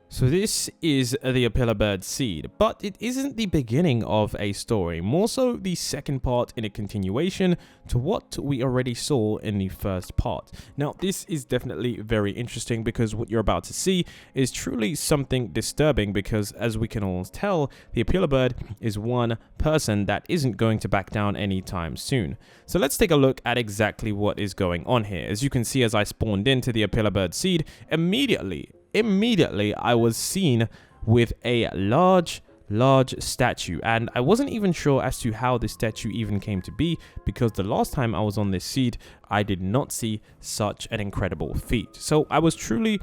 So this is the OPILA bird seed, but it isn't the beginning of a story, more so the second part in a continuation to what we already saw in the first part. Now this is definitely very interesting because what you're about to see is truly something disturbing, because as we can all tell, the OPILA bird is one person that isn't going to back down anytime soon. So let's take a look at exactly what is going on here. As you can see, as I spawned into the OPILA bird seed, immediately I was seen with a large statue, and I wasn't even sure as to how this statue even came to be, because the last time I was on this seed I did not see such an incredible feat. So I was truly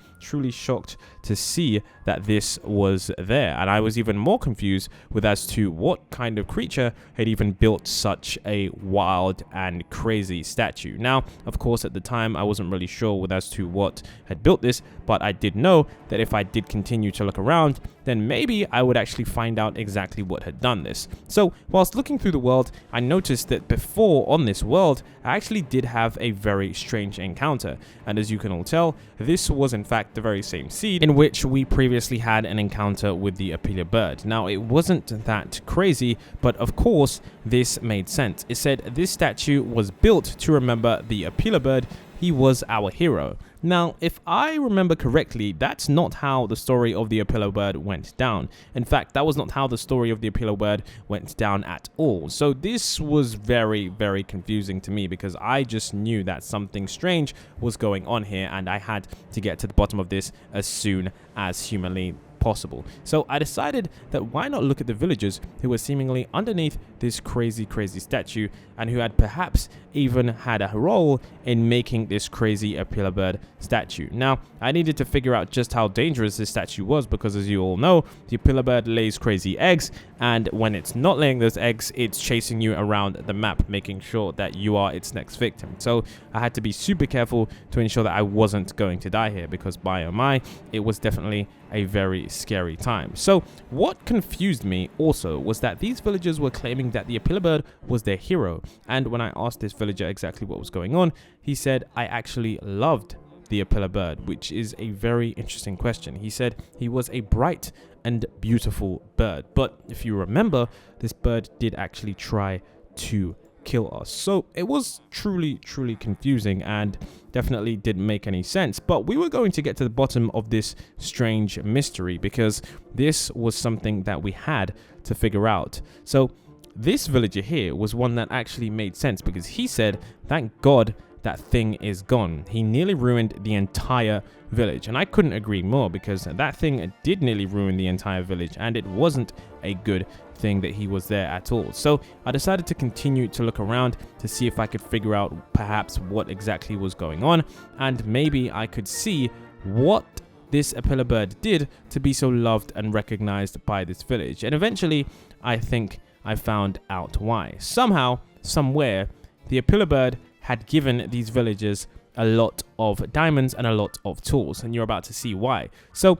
shocked to see that this was there, and I was even more confused with as to what kind of creature had even built such a wild and crazy statue. Now of course at the time I wasn't really sure with as to what had built this, but I did know that if I did continue to look around, then maybe I would actually find out exactly what had done this. So whilst looking through the world, I noticed that before on this world I actually did have a very strange encounter, and as you can all tell, this was in fact the very same seed in which we previously had an encounter with the OPILA bird. Now it wasn't that crazy, but of course this made sense. It said this statue was built to remember the OPILA bird. He was our hero. Now, if I remember correctly, that's not how the story of the OPILA bird went down. In fact, that was not how the story of the OPILA bird went down at all. So this was very confusing to me, because I just knew that something strange was going on here, and I had to get to the bottom of this as soon as humanly possible. So I decided that why not look at the villagers who were seemingly underneath this crazy statue, and who had perhaps even had a role in making this crazy OPILA bird statue. Now I needed to figure out just how dangerous this statue was, because as you all know, the OPILA bird lays crazy eggs, and when it's not laying those eggs, it's chasing you around the map, making sure that you are its next victim. So I had to be super careful to ensure that I wasn't going to die here, because by oh my, it was definitely a very scary time. So what confused me also was that these villagers were claiming that the OPILA bird was their hero, and when I asked this villager exactly what was going on, he said I actually loved the OPILA bird, which is a very interesting question. He said he was a bright and beautiful bird, but if you remember, this bird did actually try to kill us. So it was truly confusing and definitely didn't make any sense. But we were going to get to the bottom of this strange mystery, because this was something that we had to figure out. So this villager here was one that actually made sense, because he said, thank God that thing is gone. He nearly ruined the entire village, and I couldn't agree more, because that thing did nearly ruin the entire village, and it wasn't a good thing that he was there at all. So I decided to continue to look around to see if I could figure out perhaps what exactly was going on, and maybe I could see what this OPILA bird did to be so loved and recognized by this village. And eventually I think I found out why. Somehow, somewhere, the OPILA bird had given these villagers a lot of diamonds and a lot of tools, and you're about to see why. So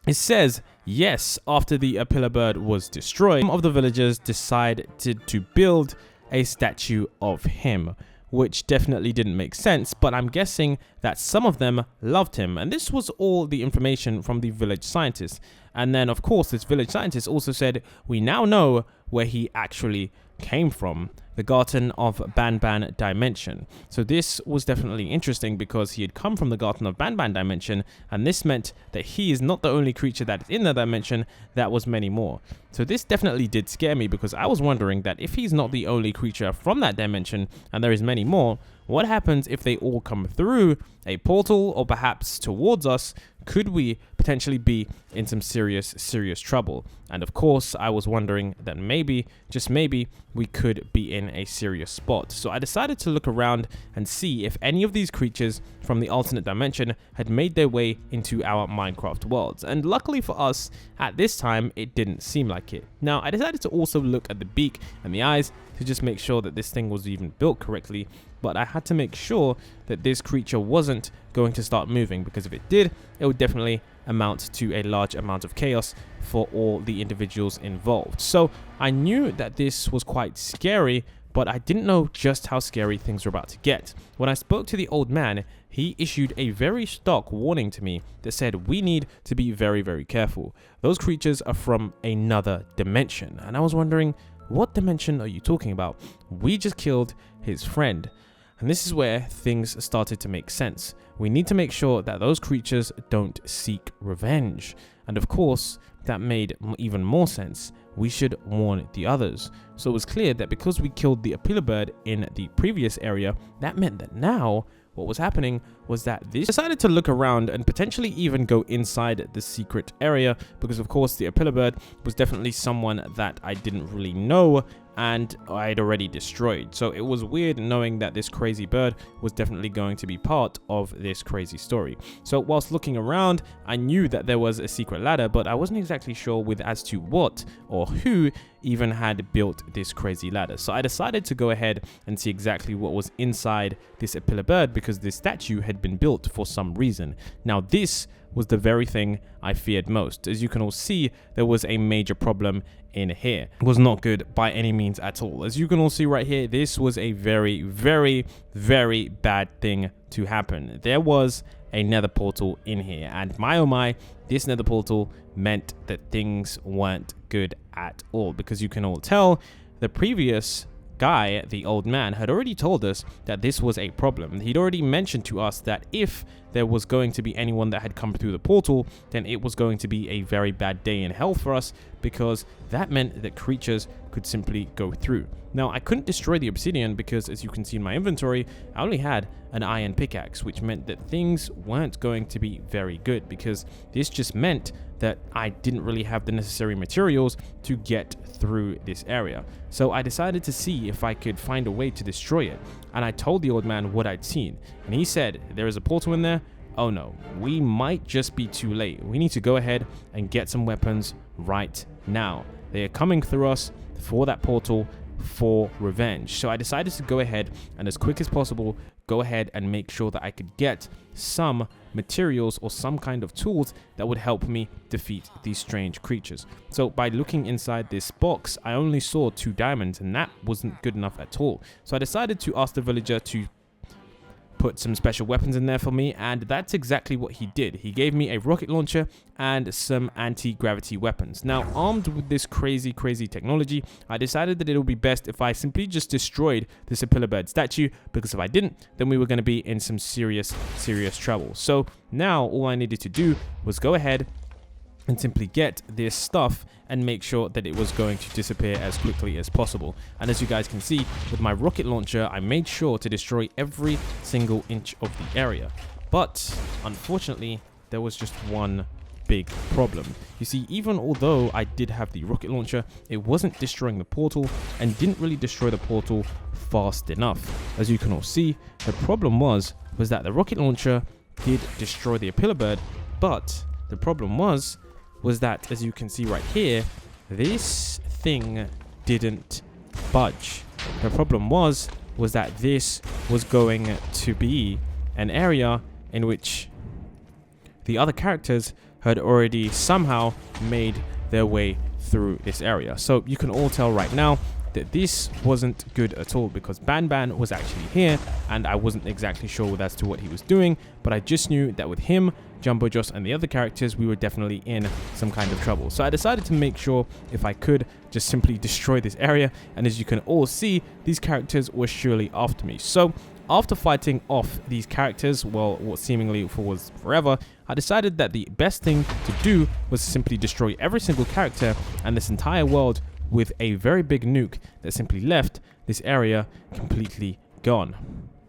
it says, yes, after the OPILA bird was destroyed, some of the villagers decided to build a statue of him, which definitely didn't make sense, but I'm guessing that some of them loved him, and this was all the information from the village scientist. And then of course this village scientist also said, we now know where he actually came from, the Garden of Banban Dimension. So this was definitely interesting, because he had come from the Garden of Banban Dimension, and this meant that he is not the only creature that is in that dimension, that was many more. So this definitely did scare me, because I was wondering that if he's not the only creature from that dimension and there is many more, what happens if they all come through a portal or perhaps towards us? Could we potentially be in some serious trouble? And of course, I was wondering that maybe, just maybe, we could be in a serious spot. So I decided to look around and see if any of these creatures from the alternate dimension had made their way into our Minecraft worlds. And luckily for us, at this time, it didn't seem like it. Now, I decided to also look at the beak and the eyes to just make sure that this thing was even built correctly, but I had to make sure that this creature wasn't going to start moving, because if it did, it would definitely amount to a large amount of chaos for all the individuals involved. So I knew that this was quite scary, but I didn't know just how scary things were about to get. When I spoke to the old man, he issued a very stark warning to me that said we need to be very, very careful. Those creatures are from another dimension. And I was wondering, what dimension are you talking about? We just killed his friend. And this is where things started to make sense. We need to make sure that those creatures don't seek revenge. And of course, that made even more sense. We should warn the others. So it was clear that because we killed the OPILA bird in the previous area, that meant that now what was happening was that this decided to look around and potentially even go inside the secret area, because of course the OPILA bird was definitely someone that I didn't really know and I'd already destroyed. So it was weird knowing that this crazy bird was definitely going to be part of this crazy story. So whilst looking around, I knew that there was a secret ladder, but I wasn't exactly sure with as to what or who even had built this crazy ladder. So I decided to go ahead and see exactly what was inside this OPILA bird, because this statue had been built for some reason. Now this was the very thing I feared most. As you can all see, there was a major problem in here. It was not good by any means at all. As you can all see right here, this was a very, very, very bad thing to happen. There was a nether portal in here, and my oh my, this nether portal meant that things weren't good at all, because you can all tell the previous guy, the old man, had already told us that this was a problem. He'd already mentioned to us that if there was going to be anyone that had come through the portal, then it was going to be a very bad day in hell for us, because that meant that creatures could simply go through. Now, I couldn't destroy the obsidian because, as you can see in my inventory, I only had an iron pickaxe, which meant that things weren't going to be very good, because this just meant that I didn't really have the necessary materials to get through this area. So I decided to see if I could find a way to destroy it, and I told the old man what I'd seen, and he said, there is a portal in there. Oh no, we might just be too late. We need to go ahead and get some weapons right now. They are coming through us for that portal for revenge. So I decided to go ahead and, as quick as possible, go ahead and make sure that I could get some materials or some kind of tools that would help me defeat these strange creatures. So by looking inside this box, I only saw 2 diamonds, and that wasn't good enough at all. So I decided to ask the villager to put some special weapons in there for me, and that's exactly what he did. He gave me a rocket launcher and some anti-gravity weapons. Now, armed with this crazy technology, I decided that it would be best if I simply just destroyed this OPILA bird statue, because if I didn't, then we were going to be in some serious trouble. So now all I needed to do was go ahead and simply get this stuff and make sure that it was going to disappear as quickly as possible. And as you guys can see, with my rocket launcher, I made sure to destroy every single inch of the area. But unfortunately, there was just one big problem. You see, even although I did have the rocket launcher, it wasn't destroying the portal, and didn't really destroy the portal fast enough. As you can all see, the problem was that the rocket launcher did destroy the OPILA bird, but the problem was that, as you can see right here, this thing didn't budge. The problem was that this was going to be an area in which the other characters had already somehow made their way through this area. So you can all tell right now that this wasn't good at all, because Ban was actually here, and I wasn't exactly sure as to what he was doing, but I just knew that with him, Jumbo Joss, and the other characters, we were definitely in some kind of trouble. So I decided to make sure, if I could, just simply destroy this area, and as you can all see, these characters were surely after me. So after fighting off these characters, well, what seemingly was forever, I decided that the best thing to do was simply destroy every single character and this entire world with a very big nuke that simply left this area completely gone.